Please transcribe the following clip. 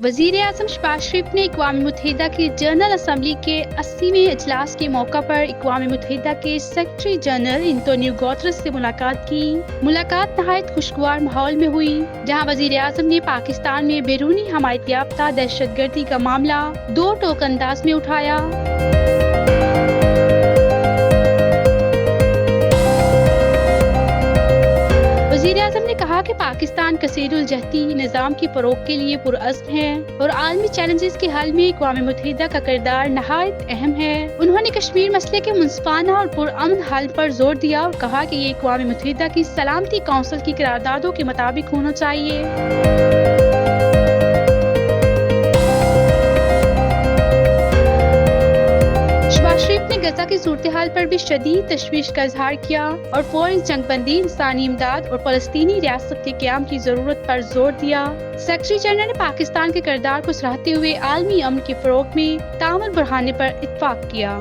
वज़ीर आज़म शहबाज शरीफ ने अक़वाम मुत्तहिदा की जनरल असम्बली के 80वें इजलास के मौका पर अक़वाम मुत्तहिदा के सेक्रेटरी जनरल एंटोनियो गुतेरेस से मुलाकात की। मुलाकात नहायत खुशगवार माहौल में हुई, जहाँ वज़ीर आज़म ने पाकिस्तान में बैरूनी हमायत याफ्ता दहशतगर्दी का मामला दो टोक अंदाज में उठाया। वज़ीर-ए-आज़म ने कहा कि पाकिस्तान कसीरुल जहती निज़ाम की फ़रोग़ के लिए पुरअज़्म है और आलमी चैलेंजेस के हल में अक़वाम मुत्तहिदा का किरदार नहायत अहम है। उन्होंने कश्मीर मसले के मुंसिफ़ाना और पुरअमन हल पर जोर दिया और कहा कि ये अक़वाम मुत्तहिदा की सलामती कौंसिल की करारदादों के मुताबिक होना चाहिए। शरीफ ने गजा की सूरत हाल पर भी शदीद तशवीश का इजहार किया और फौरी जंगबंदी, इंसानी इमदाद और फ़लस्तीनी रियासत के क़याम की ज़रूरत पर जोर दिया। सेक्रेटरी जनरल ने पाकिस्तान के किरदार को सराहते हुए आलमी अमन के फ़रोग़ में ताउन बढ़ाने पर इत्तफ़ाक़ किया।